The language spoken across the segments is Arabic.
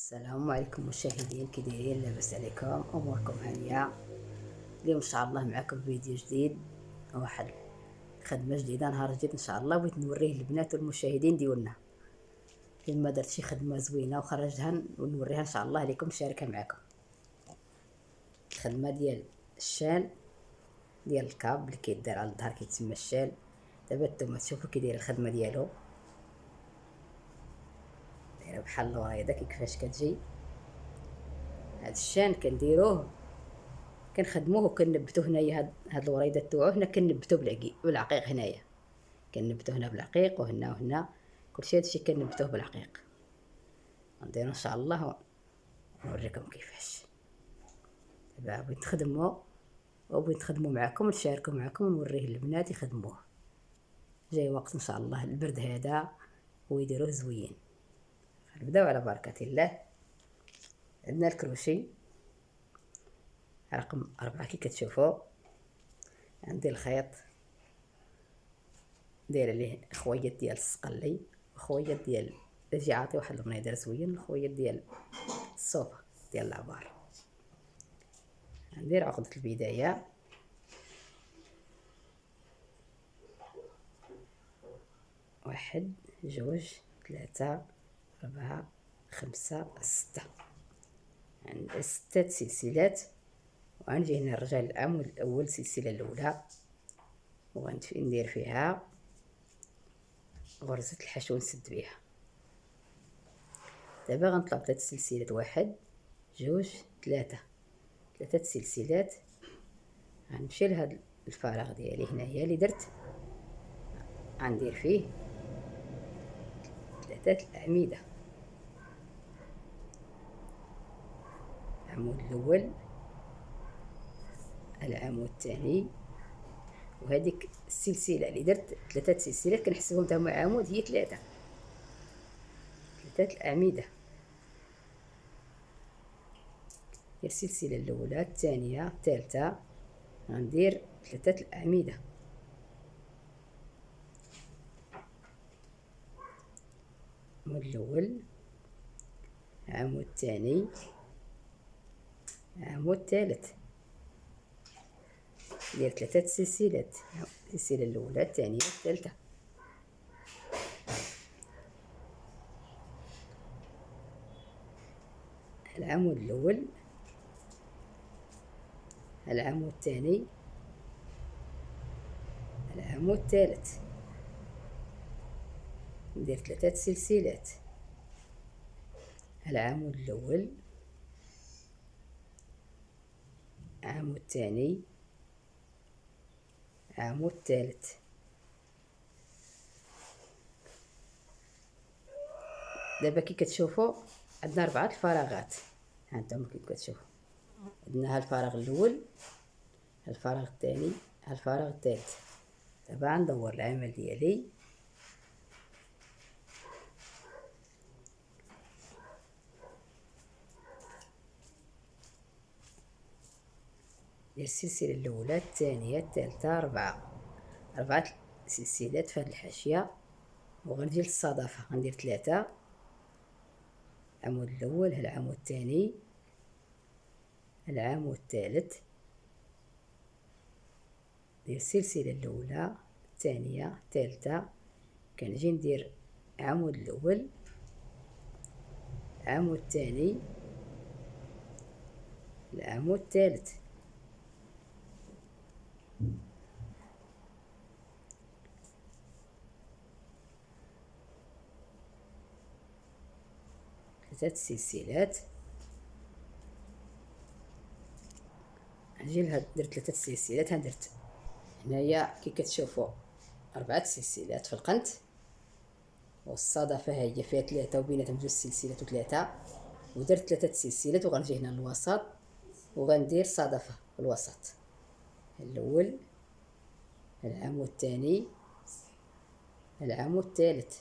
السلام عليكم مشاهدين، كي دايرين؟ لاباس عليكم؟ اموركم هانيه؟ اليوم ان شاء الله معكم فيديو جديد، واحد خدمه جديده، نهار جديد ان شاء الله. بغيت نوريه للبنات والمشاهدين ديالنا لما درت شي خدمه زوينه وخرجتها ونوريها ان شاء الله لكم، نشاركها معكم. الخدمه ديال الشال ديال الكاب اللي كيدار على الظهر كيتسمى الشال. دابا نتوما تشوفوا كي داير الخدمه ديالو، دايره بحال الوريضه كيفاش كتجي. هاد الشان كنديروه، كنخدموه وكنبتو هنايا. هاد الوريضه تاعو هنا كنبتو بالعقيق هنايا، كنبتو هنا بالعقيق وهنا وهنا، كلشي هادشي كنبتوه بالعقيق. غنديرو ان شاء الله ونوريكم كيفاش. دابا بغيت نخدمو معاكم ونشاركو معاكم ونوريه للبنات يخدموه. جاي وقت ان شاء الله البرد هذا ويديروه زوين. نبداو على بركة الله. عندنا الكروشي رقم 4 كي كتشوفوا. عندي الخيط داير عليه خويط ديال الصقلي وخويط ديال اجي عاطي واحد المنيدر زوين، الخويط ديال الصوفه ديال العبار. ندير عقدة البداية، واحد جوج ثلاثة 4 5 6. عندي 6 سلسلات، وغنجي هنا نرجع للعمود الاول، السلسله الاولى، ندير فيها غرزه الحشو نسد بها. دابا غنطلع 3 سلسلات، واحد جوج ثلاثة 3 سلسلات. غنمشي لهاد الفراغ ديالي هنايا اللي درت، غندير فيه 3 الأعمدة. العمود الاول، العمود الثاني، وهذيك السلسله اللي درت 3 سلسلات كنحسبهم تا هما عمود، هي 3 الأعمدة. ديال السلسله الاولى الثانيه الثالثه غندير 3 الأعمدة. العمود الاول، العمود الثاني، العمود الثالث، دير 3 سلسلات، السلسله الاولى الثانيه الثالثه. العمود الاول، العمود الثاني، العمود الثالث، ندير 3 سلسلات. العمود الاول، العمود الثاني، العمود الثالث. دابا كي كتشوفوا عندنا 4 الفراغات، هانتوما كي كتشوفوا عندنا الفراغ الاول، الفراغ الثاني، الفراغ الثالث. دابا غندور العمل ديالي، ديال السلسله الاولى الثانيه الثالثه 4 سلسلات في هذه الحاشيه. وغنجي للصدفه غندير 3، العمود الاول، العمود الثاني، العمود الثالث، ديال السلسله الاولى الثانيه الثالثه. كنجي ندير العمود الاول، العمود الثاني، العمود الثالث، ثلاث سلسلات. نجي لهاد درت 3 سلسلات، درت هنايا كي كتشوفوا 4 سلسلات في القنت، والصدفه هي فيها 3 وبيناتهم 2 سلسلات و3، ودرت 3 سلسلات. وغنجي هنا للوسط وغندير صدفه في الوسط، الاول، العمود الثاني، العمود الثالث،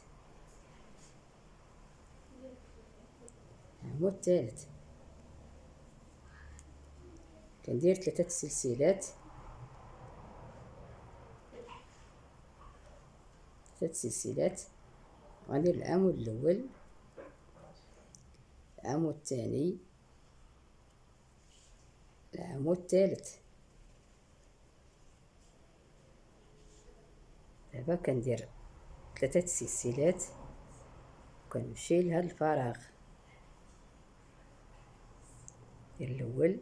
العمود الثالث. كندير 3 سلسلات، 3 سلسلات. وغندير العمود الاول، العمود الثاني، العمود الثالث. دابا كندير 3 سلسلات وكنمشي لهاد الفراغ. دير الاول،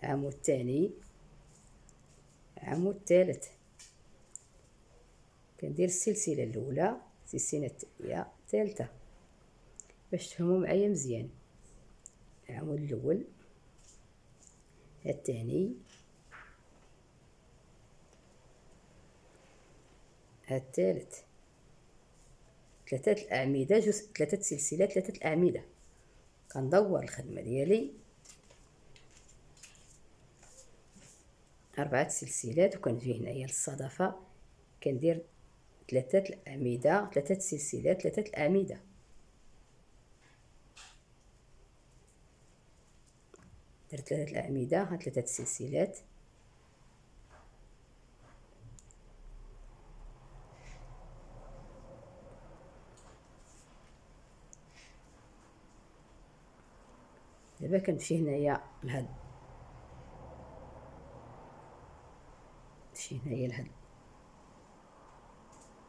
العمود الثاني، العمود الثالث. كندير السلسله الاولى، السلسله الثانيه، الثالثه، باش تفهموا معايا مزيان. العمود الاول، الثاني، الثالث. 3 الاعمده، جوج 3 سلسلات، 3 الاعمده. كندور الخدمه ديالي 4 سلسلات وكنجي هنايا للصدفه كندير 3 الاعمده، 3 سلسلات، 3 الاعمده. درت 3 الاعمده، ها 3 سلسلات. دابا كنمشي هنايا لهاد، نمشي هنايا لهاد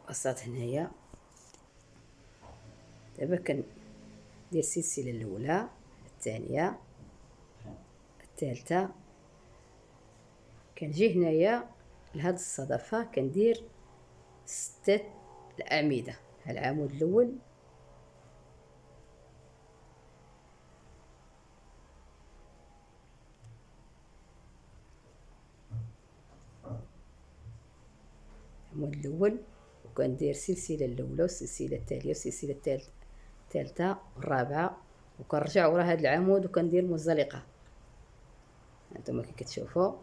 الوسط هنايا. دابا كندير السلسله الاولى، الثانيه، الثالثه. كنجي هنايا لهاد الصدفه كندير 6 الاعمده. العمود الاول، العمود الاول، وكندير السلسله الاولى والسلسله الثانيه والسلسله الثالثه والرابعه، وكنرجع ورا هذا العمود وكندير منزلقه. هانتوما كي كتشوفوا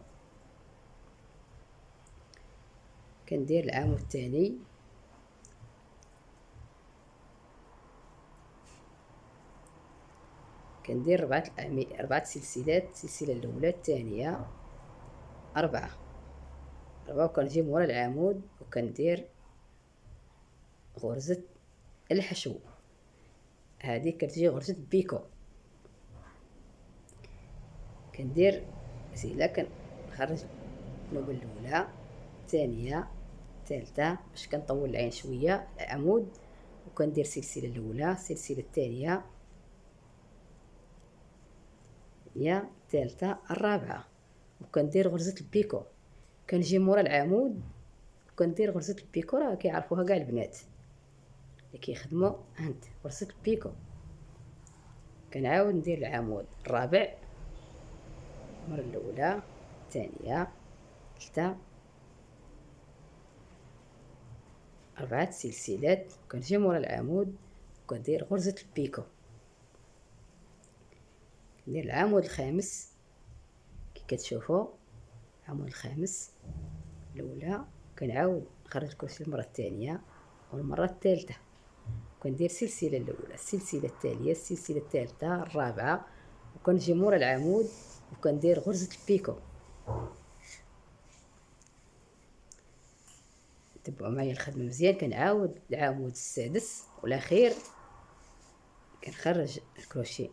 كندير العمود الثاني، كندير 4 سلسلات. السلسله الاولى، الثانيه، 4 وكنجي مورا العمود وكندير غرزه الحشو. هذه كتجي غرزه بيكو. كندير سيلا، كنخرج النوبه الاولى، الثانيه، الثالثه، باش كنطول العين شويه العمود، وكندير السلسله الاولى، السلسله الثانيه، هي الثالثه، الرابعه، وكندير غرزه البيكو. كنجي مورا العمود وكندير غرزه البيكو. راه كيعرفوها كاع البنات اللي كيخدموا. هانت غرزه البيكو. كنعاود ندير العمود الرابع، المره الاولى، الثانيه، الثالثه، 4 سلسلات. كنجي مورا العمود وكندير غرزه البيكو. كندير العمود الخامس كي كتشوفوا، العمود الخامس الاولى. كنعاود نخرج الكرسي المره الثانيه والمره الثالثه، وكندير السلسله الاولى، السلسله التاليه، السلسله الثالثه، الرابعه، وكنجي مورا العمود وكندير غرزه البيكو. تبعوا معايا الخدمه مزيان. كنعاود العمود السادس والاخير كنخرج الكروشي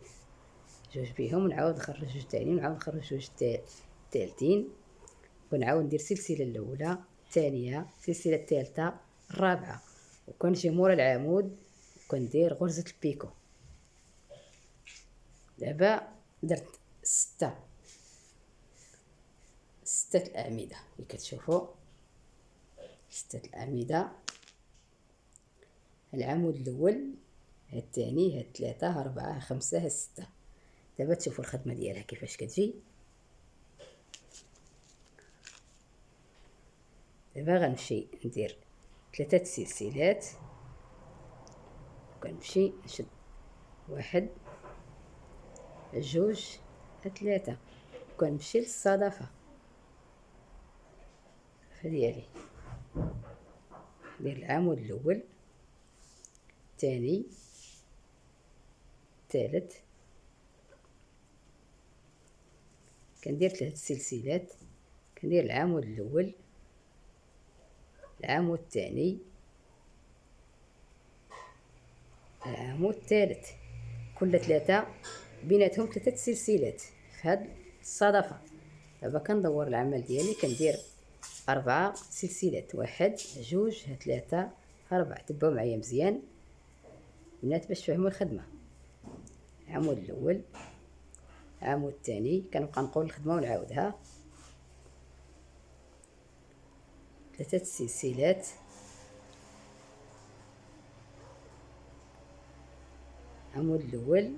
جوج بيهم، ونعاود نخرج جوج تانيين، ونعاود نخرج جوج تالتين، ونعاود ندير السلسله الاولى، الثانيه، السلسله الثالثه، الرابعه، وكنجي مورا العمود وكندير غرزه البيكو. دابا درت 6 الاعمده اللي كتشوفوا، 6 الاعمده. العمود الاول، الثاني، الثالثه، 4، 5، 6. دابا تشوفوا الخدمه ديالها كيفاش كتجي. دابا غنمشي ندير 3 سلسلات وكنمشي نشد 1، 2، 3، وكنمشي للصدفه ديالي. ندير العمود الاول، الثاني، الثالث. كندير 3 سلسلات. كندير العمود الاول، العمود الثاني، العمود الثالث. كل 3 بيناتهم 3 سلسلات في هاد الصدفة. دابا كندور العمل ديالي كندير 4 سلسلات، 1 2 3 4. تبعوا معايا مزيان بنات باش تفهموا الخدمة. العمود الاول، العمود الثاني، كنبقى نقول الخدمة ونعاودها. 3 سلسلات، العمود الاول،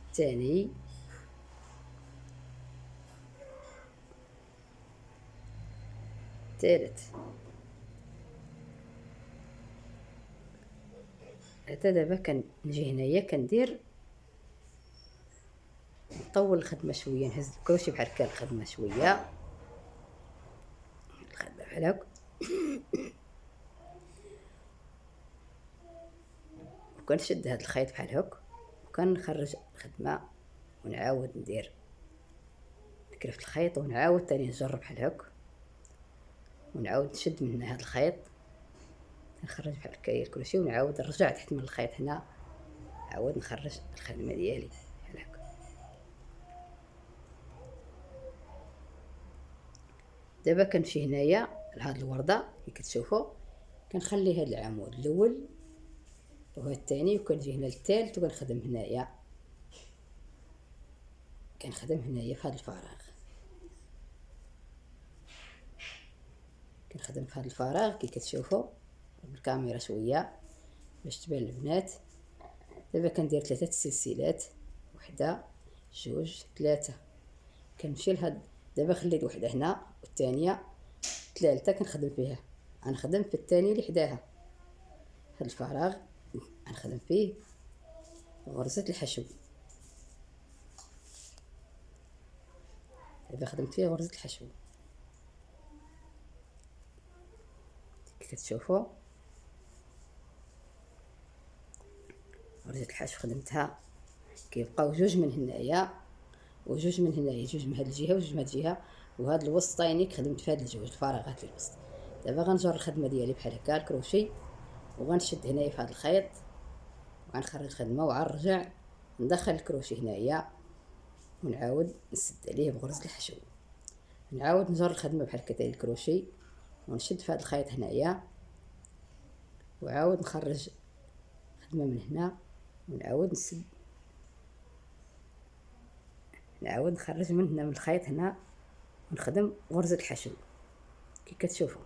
الثاني، الثالث. حتى دابا كنجي هنايا كندير نطول الخدمه شويه، نهز الكروشي بحال هكا الخدمه شويه، الخدمه بحال هكا، وكنشد هاد الخيط بحال هكا وكنخرج الخدمه ونعاود ندير نكرفت الخيط ونعاود تاني نجر بحال هكا ونعاود نشد من هنا هاد الخيط، نخرج بحال هكايا الكروشي ونعاود نرجع تحت من الخيط هنا، نعاود نخرج الخدمه ديالي بحال هكا. دابا كنمشي هنايا لهاد الورده كي كتشوفوا، كنخلي هاد العمود الاول وهاد الثاني، وكنجي هنا للثالث وكنخدم هنايا، كنخدم هنايا في هاد الفراغ، كنخدم في هاد الفراغ كي كتشوفوا بالكاميرا شويه باش تبان البنات. دابا كندير 3 سلسلات، 1 2 3، كنمشي لهاد، دابا خليت وحده هنا والثانيه الثالثه كنخدم فيها، غنخدم في الثاني اللي حداها هاد الفراغ، غنخدم فيه غرزه الحشو. دابا خدمت فيه غرزه الحشو كي كتشوفوا، غرزه الحشو خدمتها، كيبقاو 2 من هنايا وجوج من هنايا، 2 من هاد الجهه وجوج من هاد الجهه، وهاد الوسطيني خدمت في هاد الجوج الفراغات في الوسط. دابا غنجر الخدمه ديالي بحال هكا الكروشي، وغنشد هنايا في هاد الخيط وغنخرج الخدمه وغنرجع ندخل الكروشي هنايا ونعاود نسد عليه بغرزه الحشو، نعاود نجر الخدمه بحال هكا تاع الكروشي ونشد في هاد الخيط هنايا وعاود نخرج خدمه من هنا ونعاود نسد، نعاود نخرج من هنا من الخيط هنا ونخدم غرزه الحشو كي كتشوفوا.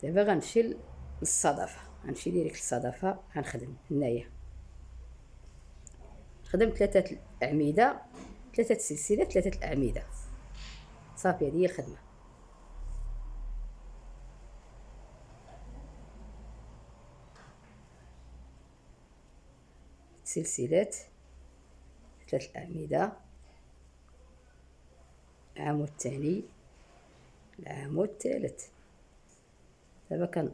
دابا غنمشي للصدفه، غنمشي ديريكت للصدفه، غنخدم هنايا، خدمت 3 اعمده، 3 سلسلات، 3 الاعمده، صافي هذه هي الخدمه. سلسلات، 3 الاعمده، العمود الثاني، العمود الثالث. دابا كندير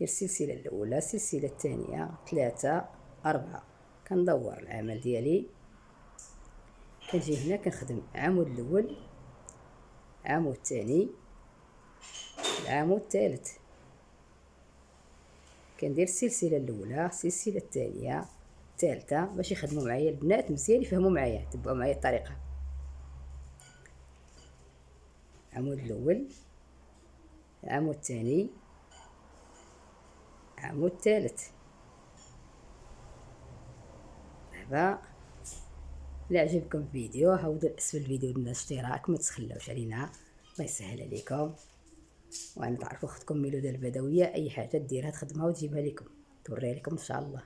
السلسله الاولى، السلسله الثانيه، 3 4، كندور العمل ديالي، كنجي هنا كنخدم العمود الاول، العمود الثاني، العمود الثالث، كندير السلسله الاولى، السلسله الثانيه، الثالثه، باش يخدموا معايا البنات مزيان، يفهموا معايا، تبعوا معايا الطريقه. العمود الاول، العمود الثاني، العمود الثالث. دابا الا عجبكم الفيديو هاودوا لاسفل الفيديو الاشتراك، ما تخلوش علينا، الله يسهل عليكم. وانا تعرفوا اختكم ميلودة البدويه، اي حاجه ديرها تخدمها وتجيبها لكم توريها لكم ان شاء الله.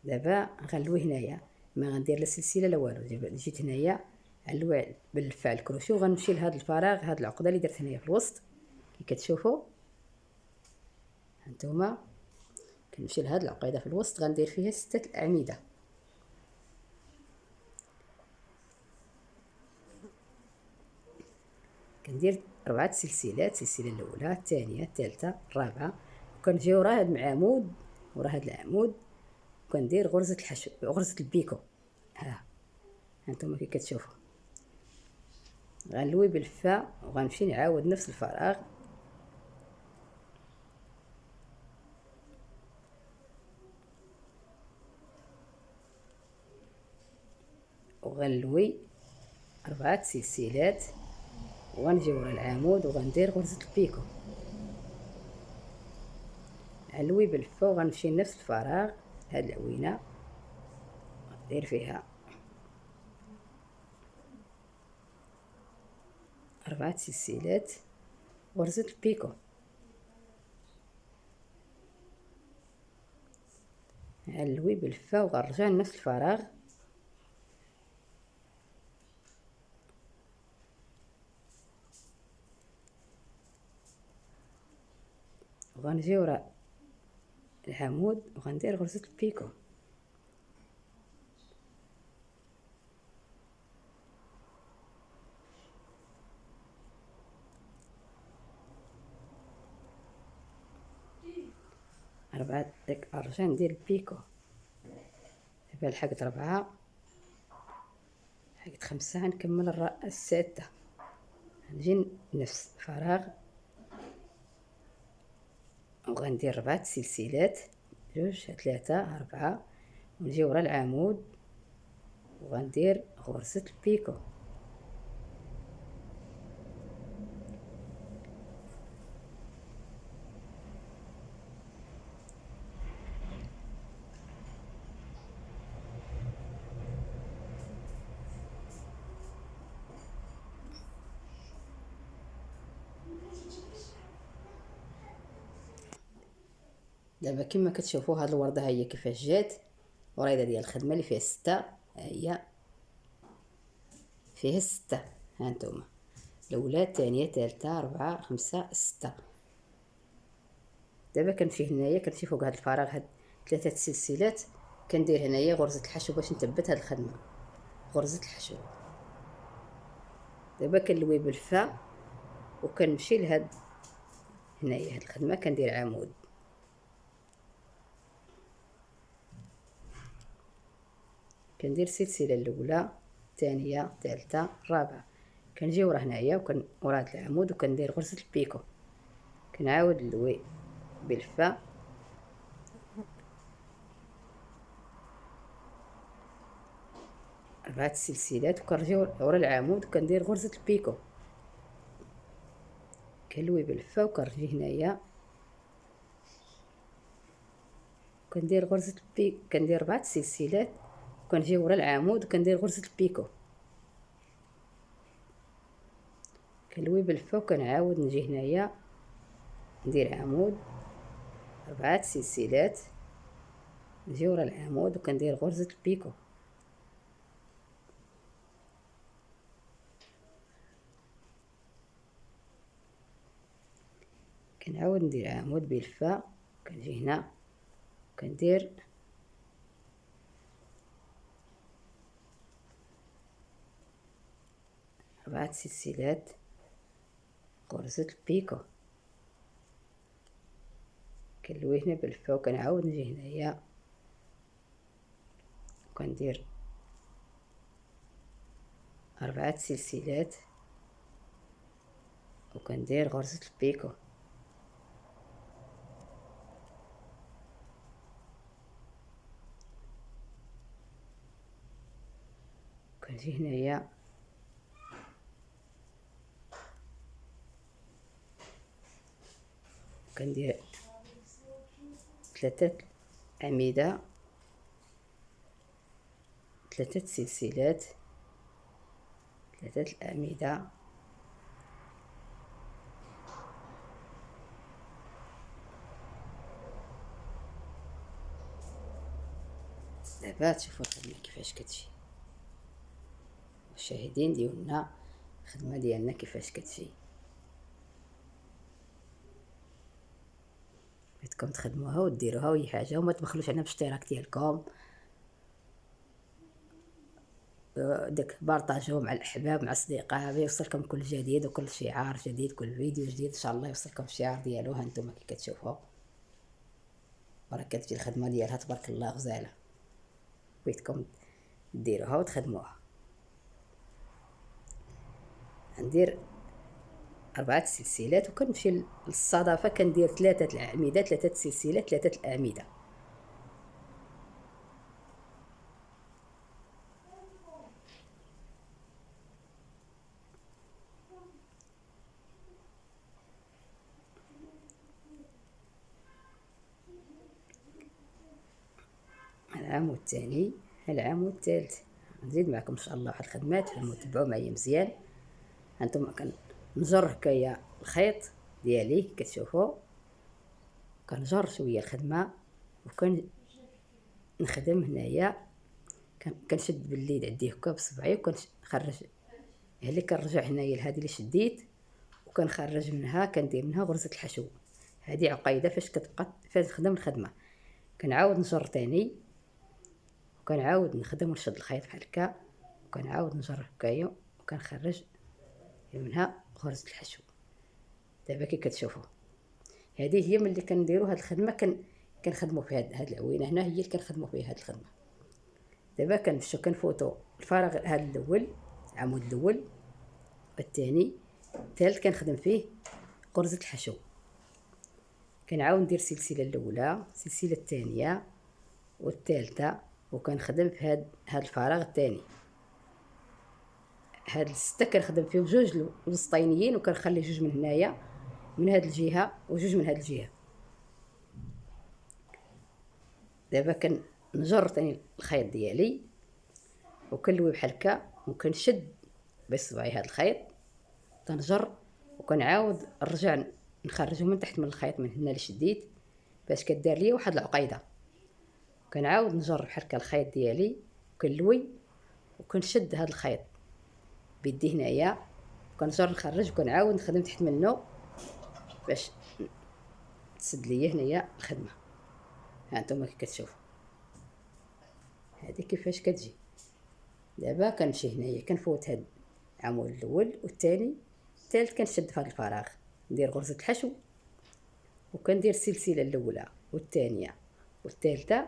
دابا غنلوي هنايا، ما غندير لا سلسله لا والو، جيت هنايا غنلوي باللفه على الكروشي وغنمشي لهاد الفراغ، هاد العقده اللي درت هنايا في الوسط كي كتشوفوا هانتوما، كنمشي لهاد العقيده في الوسط غندير فيها 6 اعمده، كندير 4 سلسلات، السلسله الاولى، الثانيه، الثالثه، الرابعه، وكنجي ورا هاد العمود، ورا هاد العمود وكندير غرزه الحشو، غرزه البيكو. ها هانتوما كي كتشوفوا، غنلوي بالفا وغنمشي نعاود نفس الفراغ، وغنلوي 4 سلسلات، وغنجي ورا العمود وغندير غرزة البيكو، علوي بالفا وغنمشي لنفس الفراغ هاد العوينة ندير فيها 4 سلسلات غرزة البيكو، علوي بالفا وغنرجع لنفس الفراغ وغنجي وراء العمود وغندير غرزة البيكو، ربعة داك نرجع ندير البيكو، دابا لحقت 4 لحقت 5 غنكمل الستة، نجي نفس الفراغ وغندير 4 سلسلات، 2 3 4 ونجي ورا العمود وغندير غرزة البيكو، دابا كما كتشوفوا هاد الوردة هي كيفاش جات، وريضة ديال الخدمة اللي فيها 6 هي فيها 6، ها نتوما الاولى الثانية الثالثة 4 5 6. دابا كنمشي هنايا كنمشي فوق هاد الفراغ هاد 3 سلسلات كندير هنايا غرزة الحشو باش نثبت هاد الخدمة، غرزة الحشو. دابا كنلوي بالفا وكنمشي لهاد هنايا هاد الخدمة كندير عمود، كندير السلسله الاولى الثانيه الثالثه الرابعه، كنجي ورا هنايا ورا هاد العمود وكندير غرزه البيكو، كنعاود نلوي بالفا اربعه سلسلات وكنجي ورا العمود وكندير غرزه البيكو، كنلوي بالفا وكنجي هنايا كندير غرزه البيكو، كندير 4 سلسلات وكنجي ورا العمود وكندير غرزه البيكو، كنلوي بالفا وكنعاود نجي هنايا ندير عمود 4 سلسلات، نجي ورا العمود وكندير غرزه البيكو، كنعاود ندير عمود بالفا، كنجي هنا كندير 4 سلسلات غرزة البيكو، كنلوي هنا بالفا وكنعاود نجي هنايا وكندير 4 سلسلات وكندير غرزة البيكو، كنجي هنايا كندير 3 أعمدة 3 سلسلات 3 الأعمدة، دابا تشوفوا الخدمة كيفاش كتجي، المشاهدين ديالنا الخدمة ديالنا كيفاش كتجي، بغيتكم تخدموها وديروها وأي حاجة وما تبخلوش علينا بالاشتراك ديالكم، داك بارطاجيو مع الاحباب مع الاصدقاء يوصلكم كل جديد وكل شعار جديد كل فيديو جديد ان شاء الله يوصلكم الشعار ديالو. ها نتوما كي كتشوفوا راه كتجي الخدمه ديالها تبارك الله غزاله، بغيتكم ديروها وتخدموها. ندير 4 سلسلات وكنمشي للصدفه كندير 3 الاعمده 3 سلسلات 3 الاعمده، العام الثاني، العام الثالث. نزيد معكم ان شاء الله واحد الخدمات تبعوا معايا مزيان. هانتوما كنجر هكايا الخيط ديالي كتشوفوا، كنجر شويه الخدمه نخدم هنايا. كنشد باليد عندي هكا بصبعي وكنخرج، اللي كنرجع هنايا لهادي اللي شديت وكنخرج منها، كندير منها غرزه الحشو. هذه عقيده فاش نخدم الخدمه. كنعاود نجر تاني وكنعاود نخدم ونشد الخيط بحال هكا، وكنعاود نجر هكايا وكنخرج منها غرزه الحشو. دابا كي كتشوفوا هذه هي ملي كنديروا هاد الخدمه، كنخدموا في هاد العوينه هنا، هي اللي كنخدموا فيها هاد الخدمه. دابا كنمشيو كنفوتوا الفراغ هاد الاول، العمود الاول والثاني، الثالث كنخدم فيه غرزه الحشو. كنعاود ندير سلسله الاولى، السلسله الثانيه والثالثه، وكنخدم في هاد الفراغ الثاني. هاد السته كنخدم فيهم جوج الوسطينيين، وكنخلي جوج من هنايا من هاد الجهه وجوج من هاد الجهه. دابا كنجر تاني الخيط ديالي وكنلوي بحال هكا، وكنشد بصبعي هاد الخيط كنجر، وكنعاود نرجع نخرجه من تحت من الخيط من هنا اللي شديت، باش كدار ليا واحد العقيده. كنعاود نجر بحال هكا الخيط ديالي وكنلوي وكنشد هاد الخيط بيدي هنايا، وكنجر نخرج وكنعاود نخدم تحت منه باش تسد ليا هنايا الخدمه. هانتوما كي كتشوفوا هذه كيفاش كتجي. دابا كنمشي هنايا كنفوت هاد العمود الاول والثاني، الثالث كنشد في هاد الفراغ، ندير غرزه الحشو وكندير السلسله الاولى والثانيه والثالثه،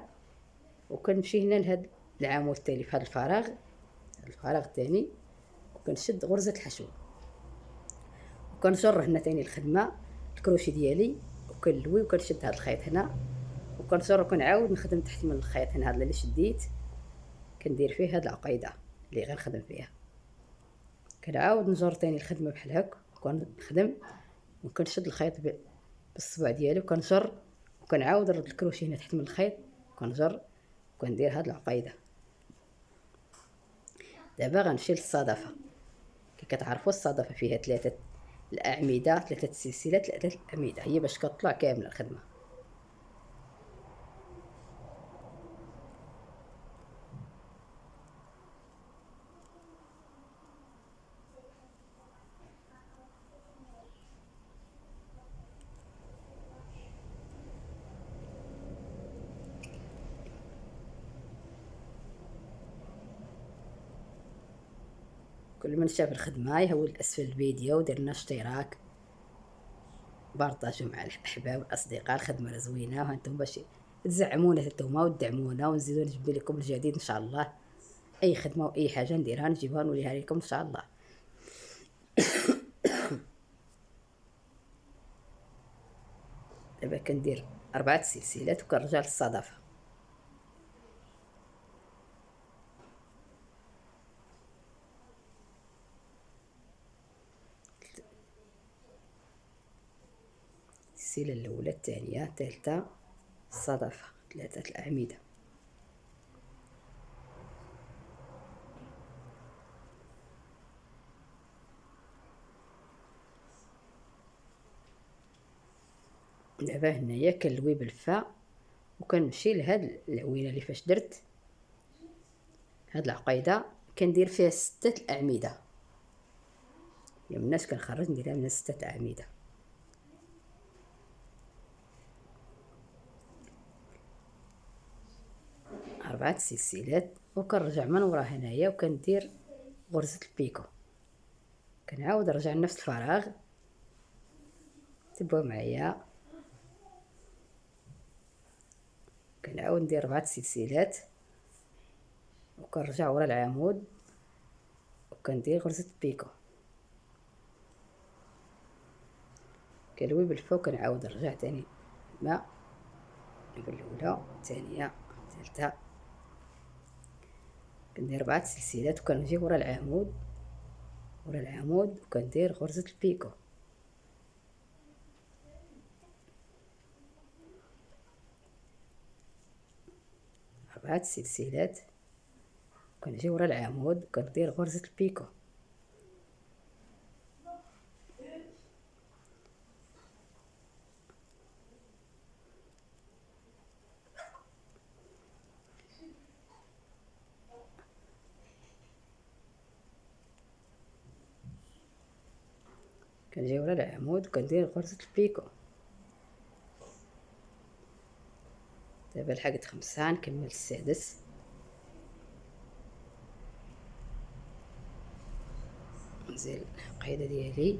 وكنمشي هنا لهاد العمود التالي في هاد الفراغ الثاني، وكنشد غرزه الحشو وكنجر هنا تاني الخدمه الكروشي ديالي، وكنلوي وكنشد هاد الخيط هنا وكنجر، وكنعاود نخدم تحت من الخيط هنا هذا اللي شديت، كندير فيه هاد العقيده اللي غنخدم فيها. كنعاود نجر تاني الخدمه بحال هكا وكنخدم وكنشد الخيط بالصبع ديالي وكنجر، وكنعاود نرد الكروشي هنا تحت من الخيط وكنجر وكندير هاد العقيده. دابا غنمشي للصدفه. كي كتعرفوا الصدفه فيها 3 الاعمده، 3 سلسلات، 3 الاعمده، هي باش كطلع كامله الخدمه. كل من شاف الخدمه يهول اسفل الفيديو ودير لنا اشتراك، بارطاجوا مع الاحباب والاصدقاء. الخدمه زوينه، وهانتم باش تزعمونا نتوما وتدعمونا ونزيدو نجيب لكم الجديد ان شاء الله. اي خدمه واي حاجه نديرها نجيبها نوريها لكم ان شاء الله. دابا كندير 4 سلسلات وكنرجع للصدفه. السلسله الاولى، الثانيه، الثالثه، الصدفه، 3 الاعمده. دابا هنايا كنلوي بالفاء وكنمشي لهاد العوينه اللي فاش درت هاد العقيده، كندير فيها 6 الاعمده. الناس كنخرج نديرها من 6 اعمده. أربعة سلسلات وكنرجع من ورا هنايا وكندير غرزة البيكو. كنعاود نرجع لنفس الفراغ، تبعوا معايا. كنعاود ندير 4 سلسلات وكنرجع ورا العمود وكندير غرزة البيكو. كنلوي بالفا وكنعاود نرجع تاني مع الاولى، الثانيه، الثالثه. كندير 4 سلسلات وكنجي ورا العمود وكندير غرزة البيكو. 4 سلسلات، كنجي ورا العمود كندير غرزة البيكو. كنجي ورا العمود وكندير غرزة البيكو. دابا لحقت 5 نكمل السادس. نزيد القايدة ديالي،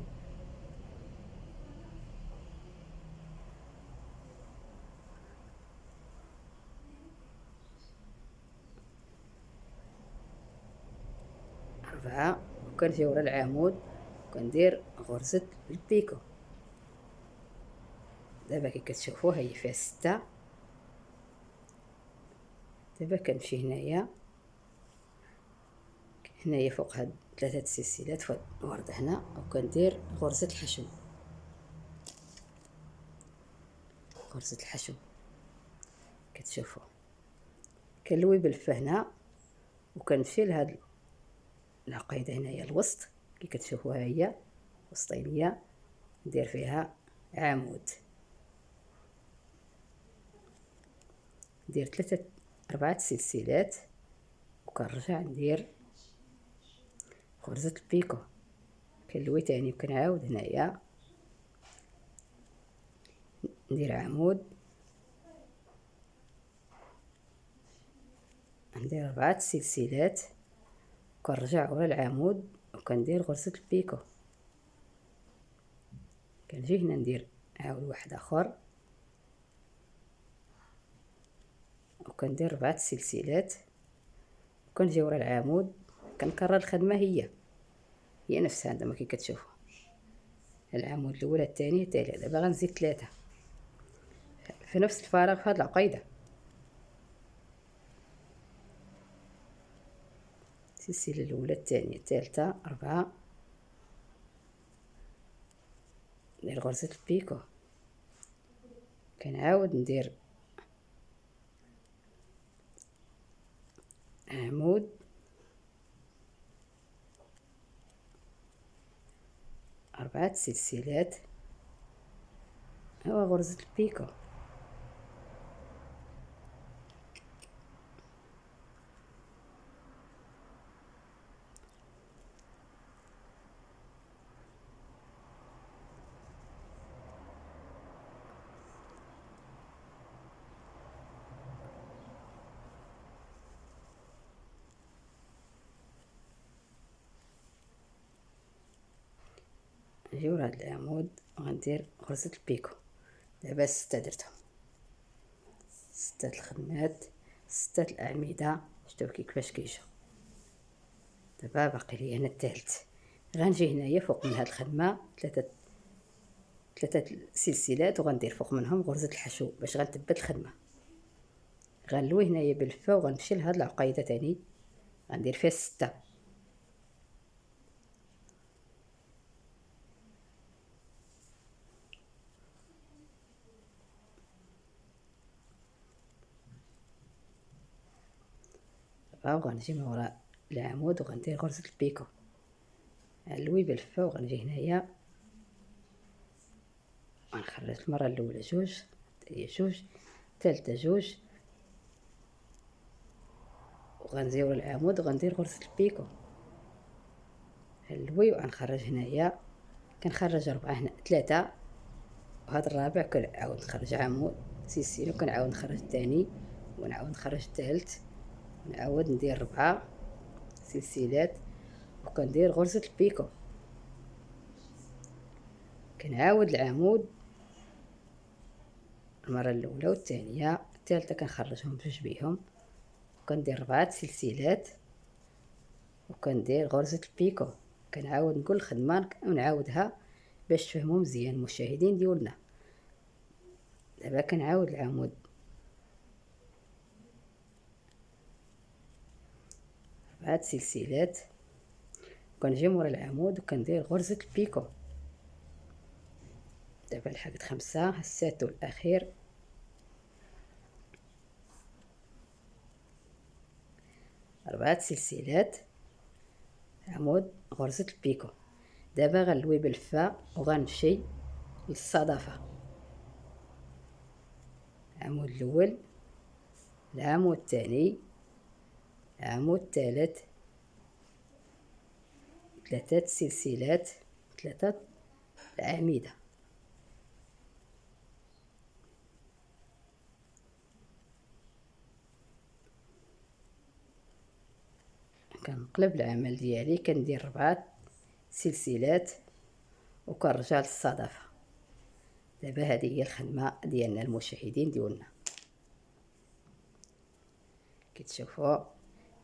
ربعة، وكنجي ورا العمود وكندير غرزة البيكو. دابا كي كتشوفوا هي فيها 6. دابا كنمشي هنايا فوق هاد 3 سلسلات فوق الورد هنا، وكندير غرزة الحشو. غرزة الحشو كتشوفوا كنلوي بالفه هنا، وكنمشي لهاد العقيدة هنايا الوسط كي كتشوفوها هي وسطينية، ندير فيها عمود، ندير 4 سلسلات، وكنرجع ندير غرزة البيكو. كنلوي تاني وكنعاود هنايا ندير عمود، ندير 4 سلسلات، وكنرجع ورا العمود وكندير غرزة البيكو. كنجي هنا ندير عاود واحد اخر، وكندير 4 سلسلات، وكنجي ورا العمود كنكرر الخدمة هي نفسها. عندما كي كتشوفوا العمود الاولى الثاني الثالث، دابا غنزيد 3 في نفس الفراغ في هاد العقيدة. السلسلة الاولى الثانية الثالثة 4، ندير غرزة البيكو، كنعاود ندير عمود، 4 سلسلات، هو غرزة البيكو. نجي ورا هاد العمود وغندير غرزة البيكو. دابا 6 درتهم، 6 الخدمات، 6 الأعمدة. شتو كيفاش كيجيو. دابا باقي لي هنا الثالث. غنجي هنايا فوق من هاد الخدمة 3 سلسلات، وغندير فوق منهم غرزة الحشو باش غنثبت الخدمة. غنلوي هنايا بالفا وغنمشي لهاد العقيدة تاني غندير فيها 6. وغنجي من وراء العمود وغندير غرزة البيكو، غنلوي بالفا وغنجي هنايا غنخرج المرة الأولى 2، الثانية 2، الثالثة 2، وغنزيد ورا العمود وغندير غرزة البيكو. غنلوي وغنخرج هنايا، كنخرج 4 هنا 3، وهاد الرابع كنعاود نخرج عمود سلسلة، وكنعاود نخرج الثاني، ونعاود نخرج الثالث، ونعاود ندير 4 سلسلات، وكندير غرزة البيكو. كنعاود العمود المرة الأولى والثانية، الثالثة كنخرجهم بجوج بيهم، وكندير 4 سلسلات، وكندير غرزة البيكو. كنعاود نقول الخدمة ونعاودها باش تفهموا مزيان المشاهدين ديالنا. دابا كنعاود العمود 4 سلسلات، وكنجي مورا العمود وكندير غرزة البيكو. دابا لحقت 5، السادس والأخير. 4 سلسلات عمود غرزة البيكو. دابا غنلوي باللفة وغنمشي للصدفة، العمود الاول، العمود الثاني، العمود الثالث، 3 سلسلات، 3 أعمدة. كنقلب العمل ديالي، كندير 4 سلسلات وكنرجع للصدفة. دابا هذه هي الخدمة ديالنا المشاهدين ديالنا، كتشوفوا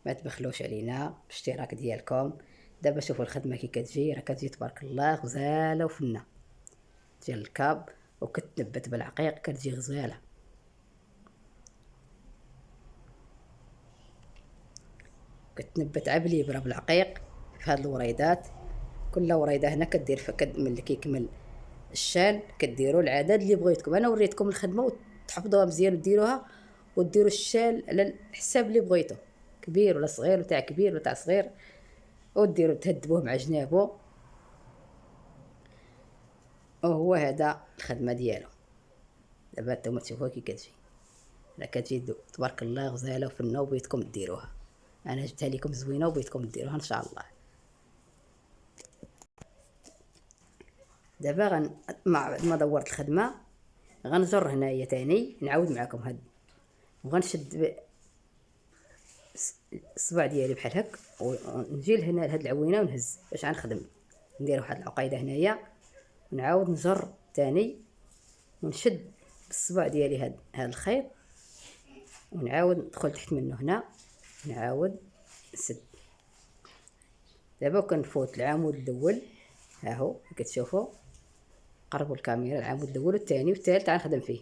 ما تبخلوش علينا باشتراك ديالكم. دابا شوفوا الخدمه كي كتجي، راه كتجي تبارك الله غزاله وفنه ديال الكاب، وكتنبت بالعقيق كتجي غزاله. كتنبت عا بالابره بالعقيق في هاد الوريدات. كل وريده هنا كدير ملي كيكمل الشال كديروا العدد اللي بغيتكم. انا وريتكم الخدمه وتحفظوها مزيان وديروها، وديروا الشال على الحساب اللي بغيتو، كبير ولا صغير وتاع كبير وتاع صغير، وديروا تهدبوه مع جنابو. وهو هذا الخدمه ديالو. دابا نتوما تشوفوها كي كتجي، راه كتجي تبارك الله غزاله وفنه، وبغيتكم ديروها. انا جبتها لكم زوينه وبغيتكم ديروها ان شاء الله. دابا بعد ما دورت الخدمه غنجر هنايا تاني، نعاود معكم هاد، وغنشد الصبع ديالي بحال هكا، ونجي لهنا لهاد العوينه ونهز باش غنخدم. ندير واحد العقيده هنايا ونعاود نجر تاني، ونشد بالصبع ديالي هاد الخيط، ونعاود ندخل تحت منه هنا، نعاود نسد. دابا كنفوت العمود الاول، ها هو كتشوفوا، قربوا الكاميرا، العمود الاول والثاني والثالث غنخدم فيه،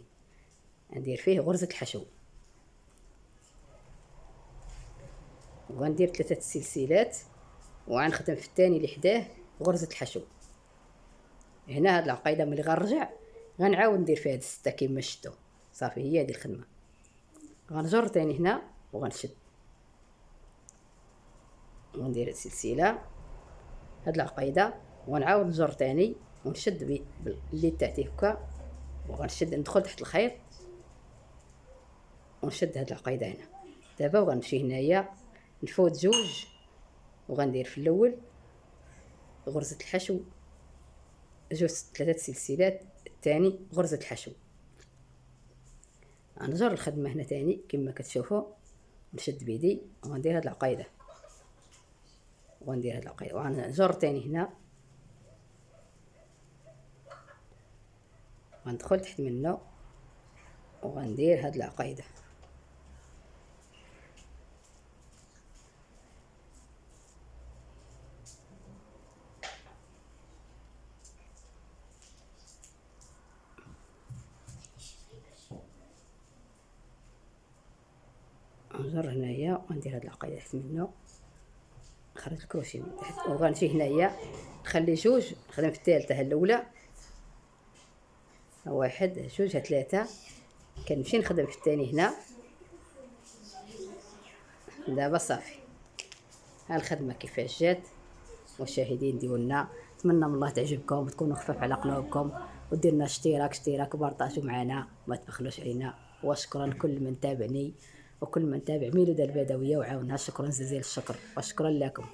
ندير فيه غرزه الحشو، وغندير 3 سلسلات، وغنخدم في الثاني اللي حداه غرزه الحشو. هنا هاد العقيده ملي غنرجع غنعاود ندير فيها هاد 6 كيما شفتوا. صافي هي هادي الخدمه. غنجر تاني هنا وغنشد، وندير سلسله هاد العقيده، وغنعاود نجر تاني ونشد باليد تاعتي هكا، وغنشد ندخل تحت الخيط ونشد هاد العقيده هنا. دابا وغنمشي هنايا نفوت جوج، وغندير في الاول غرزه الحشو، جوج 3 سلسلات، الثاني غرزه الحشو. غنجر الخدمه هنا تاني كما كتشوفوا، نشد بيدي وغندير هاد العقيده، وغندير هاد العقيده، وغنجر تاني هنا، غندخل تحت منه وغندير هاد العقيده. نجر هنايا وندير هاد العقيده تحت منه، نخرج الكروشي من تحت، وغنمشي هنايا نخلي جوج، نخدم في الثالثه ها الاولى، واحد جوج ها 3، كنمشي نخدم في الثاني هنا. دابا صافي، ها الخدمه كيفاش جات مشاهدين ديالنا. نتمنى من الله تعجبكم وتكونوا خفاف على قلوبكم، ودير لنا اشتراك وبارطاجوا معنا، ما تبخلوش علينا. وشكرا كل من تابعني وكل من تابع ميلودة البدوية وعاونها، شكرا جزيل الشكر وشكرا لكم.